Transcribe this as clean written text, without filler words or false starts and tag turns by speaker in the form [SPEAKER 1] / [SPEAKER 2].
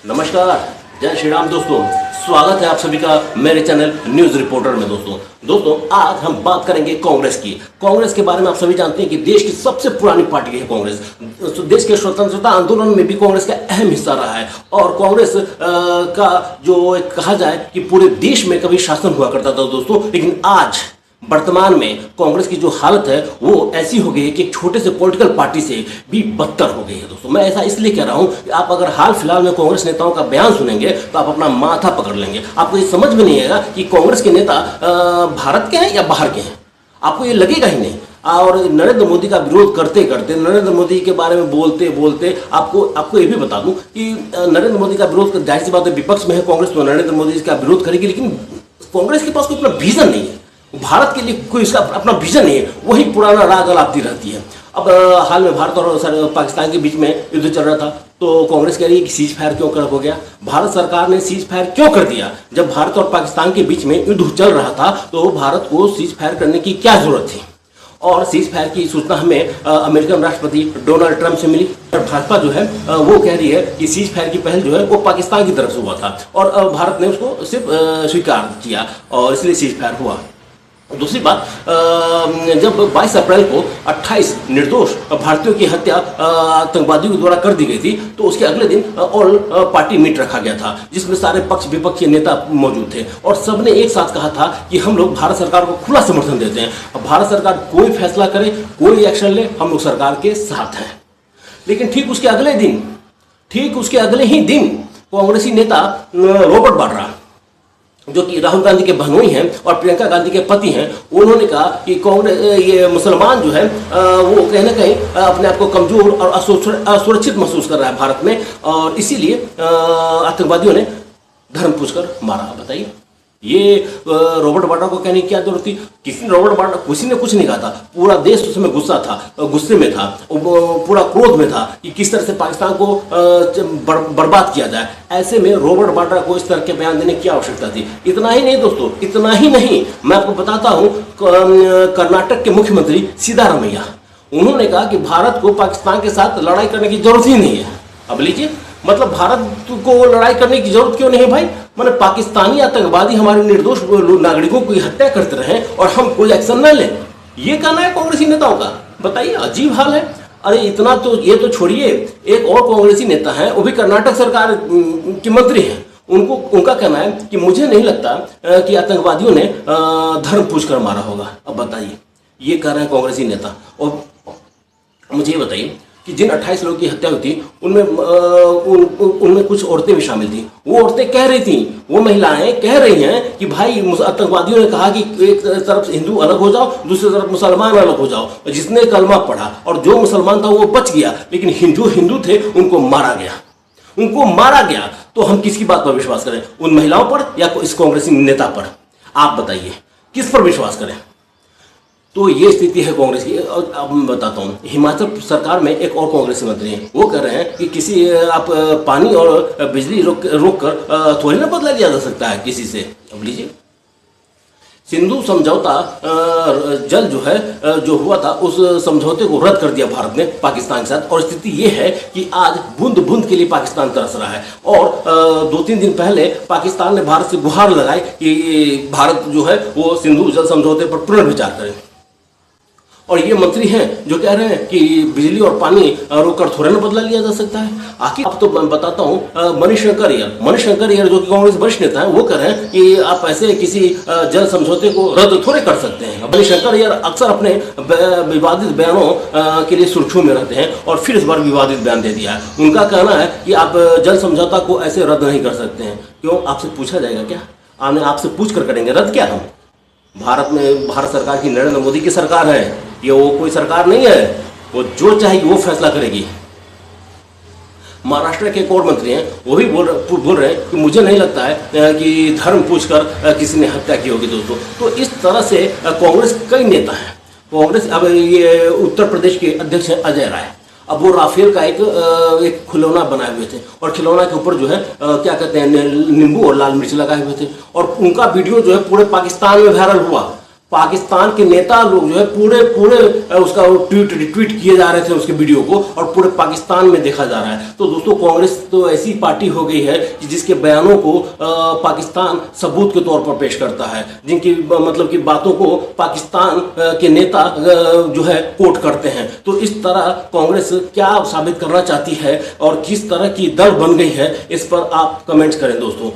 [SPEAKER 1] नमस्कार, जय श्री राम दोस्तों। स्वागत है आप सभी का मेरे चैनल न्यूज रिपोर्टर में। दोस्तों आज हम बात करेंगे कांग्रेस की। कांग्रेस के बारे में आप सभी जानते हैं कि देश की सबसे पुरानी पार्टी है कांग्रेस। देश के स्वतंत्रता आंदोलन में भी कांग्रेस का अहम हिस्सा रहा है और कांग्रेस का जो एक कहा जाए कि पूरे देश में कभी शासन हुआ करता था दोस्तों, लेकिन आज वर्तमान में कांग्रेस की जो हालत है वो ऐसी हो गई है कि एक छोटे से पॉलिटिकल पार्टी से भी बदतर हो गई है दोस्तों। मैं ऐसा इसलिए कह रहा हूं कि आप अगर हाल फिलहाल में कांग्रेस नेताओं का बयान सुनेंगे तो आप अपना माथा पकड़ लेंगे। आपको ये समझ में नहीं आएगा कि कांग्रेस के नेता भारत के हैं या बाहर के हैं, आपको ये लगेगा ही नहीं। और नरेंद्र मोदी का विरोध करते करते, नरेंद्र मोदी के बारे में बोलते बोलते आपको ये भी बता दूं कि नरेंद्र मोदी का विरोध, जाहिर सी बात है विपक्ष में है कांग्रेस तो नरेंद्र मोदी का विरोध करेगी, लेकिन कांग्रेस के पास कोई अपना विजन नहीं है। भारत के लिए कोई इसका अपना विजन नहीं है, वही पुराना राग अलापती रहती है। अब हाल में भारत और पाकिस्तान के बीच में युद्ध चल रहा था तो कांग्रेस कह रही है कि सीज फायर क्यों कर हो गया। भारत सरकार ने सीज फायर क्यों कर दिया? जब भारत और पाकिस्तान के बीच में युद्ध चल रहा था तो भारत को सीज फायर करने की क्या जरूरत थी? और सीज फायर की सूचना हमें अमेरिकन राष्ट्रपति डोनाल्ड ट्रंप से मिली और भाजपा जो है वो कह रही है कि सीज फायर की पहल जो है वो पाकिस्तान की तरफ से हुआ था और भारत ने उसको सिर्फ स्वीकार किया और इसलिए सीज फायर हुआ। दूसरी बात, जब 22 अप्रैल को 28 निर्दोष भारतीयों की हत्या आतंकवादियों के द्वारा कर दी गई थी तो उसके अगले दिन ऑल पार्टी मीट रखा गया था जिसमें सारे पक्ष विपक्ष के नेता मौजूद थे और सबने एक साथ कहा था कि हम लोग भारत सरकार को खुला समर्थन देते हैं। अब भारत सरकार कोई फैसला करे, कोई एक्शन ले, हम लोग सरकार के साथ हैं। लेकिन ठीक उसके अगले ही दिन कांग्रेसी नेता रॉबर्ट वाड्रा, जो कि राहुल गांधी के बहनोई हैं और प्रियंका गांधी के पति हैं, उन्होंने कहा कि कांग्रेस ये मुसलमान जो है वो कहीं ना कहीं अपने आप को कमजोर और असुरक्षित महसूस कर रहा है भारत में और इसीलिए आतंकवादियों ने धर्म पूछकर मारा। बताइए, ये रॉबर्ट वाड्रा को कहने की क्या जरूरत थी? किसी ने कुछ नहीं कहा था। पूरा देश उस समय गुस्से में था, पूरा क्रोध में था कि किस तरह से पाकिस्तान को बर्बाद किया जाए। ऐसे में रॉबर्ट वाड्रा को इस तरह के बयान देने की आवश्यकता थी? इतना ही नहीं दोस्तों, इतना ही नहीं, मैं आपको बताता हूं कर्नाटक के मुख्यमंत्री सिद्धारमैया, उन्होंने कहा कि भारत को पाकिस्तान के साथ लड़ाई करने की जरूरत ही नहीं है। अब लीजिए, मतलब भारत को लड़ाई करने की जरूरत क्यों नहीं है भाई? माने पाकिस्तानी आतंकवादी हमारे निर्दोष नागरिकों की हत्या करते रहे और हम कोई एक्शन न लें, ये कहना है कांग्रेसी नेताओं का। बताइए, अजीब हाल है। अरे इतना तो ये तो छोड़िए, एक और कांग्रेसी नेता है, वो भी कर्नाटक सरकार के मंत्री हैं, उनका कहना है कि मुझे नहीं लगता कि आतंकवादियों ने धर्म पूछकर मारा होगा। अब बताइए, ये कह रहे हैं कांग्रेसी नेता। और मुझे ये बताइए कि जिन 28 लोगों की हत्या हुई थी उनमें कुछ औरतें भी शामिल थी। वो औरतें कह रही थी, वो महिलाएं कह रही हैं कि भाई आतंकवादियों ने कहा कि एक तरफ हिंदू अलग हो जाओ, दूसरी तरफ मुसलमान अलग हो जाओ। जिसने कलमा पढ़ा और जो मुसलमान था वो बच गया, लेकिन हिंदू थे, उनको मारा गया। तो हम किसकी बात पर विश्वास करें? उन महिलाओं पर या इस कांग्रेसी नेता पर? आप बताइए, किस पर विश्वास करें? तो ये स्थिति है कांग्रेस की। अब मैं बताता हूँ, हिमाचल सरकार में एक और कांग्रेसी मंत्री हैं, वो कह रहे हैं कि किसी आप पानी और बिजली रोक कर थोड़ी ना बदला लिया जा सकता है किसी से। अब लीजिए, सिंधु समझौता जल जो हुआ था उस समझौते को रद्द कर दिया भारत ने पाकिस्तान के साथ और स्थिति ये है कि आज बूंद बूंद के लिए पाकिस्तान तरस रहा है। और 2-3 दिन पहले पाकिस्तान ने भारत से गुहार लगाई कि भारत जो है वो सिंधु जल समझौते पर पुनर्विचार करे। और ये मंत्री हैं जो कह रहे हैं कि बिजली और पानी रोककर थोड़ा ना बदला लिया जा सकता है। आखिर अब तो मैं बताता हूँ, मणिशंकर अय्यर जो कि कांग्रेस वरिष्ठ नेता हैं, वो कह रहे हैं कि आप ऐसे किसी जल समझौते को रद्द थोड़े कर सकते हैं। मणिशंकर अय्यर अक्सर अपने विवादित बयानों के लिए सुर्खियों में रहते हैं और फिर इस बार विवादित बयान दे दिया है। उनका कहना है कि आप जल समझौता को ऐसे रद्द नहीं कर सकते हैं। क्यों? आपसे पूछा जाएगा क्या? आपसे पूछ कर करेंगे रद्द क्या? हम भारत सरकार की, नरेंद्र मोदी की सरकार है, ये वो कोई सरकार नहीं है, वो जो चाहेगी वो फैसला करेगी। महाराष्ट्र के एक और मंत्री हैं, वो भी बोल रहे हैं कि मुझे नहीं लगता है कि धर्म पूछकर किसी ने हत्या की होगी दोस्तों। तो इस तरह से कांग्रेस कई नेता हैं। कांग्रेस, अब ये उत्तर प्रदेश के अध्यक्ष हैं अजय राय, अब वो राफेल का एक खिलौना बनाए हुए थे और खिलौना के ऊपर जो है क्या कहते हैं, नींबू और लाल मिर्च लगाए हुए थे और उनका वीडियो जो है पूरे पाकिस्तान में वायरल हुआ। पाकिस्तान के नेता लोग जो है पूरे पूरे उसका ट्वीट किए जा रहे थे उसके वीडियो को, और पूरे पाकिस्तान में देखा जा रहा है। तो दोस्तों कांग्रेस तो ऐसी पार्टी हो गई है कि जिसके बयानों को पाकिस्तान सबूत के तौर पर पेश करता है, जिनकी मतलब की बातों को पाकिस्तान के नेता जो है कोट करते हैं। तो इस तरह कांग्रेस क्या साबित करना चाहती है और किस तरह की दल बन गई है, इस पर आप कमेंट्स करें दोस्तों।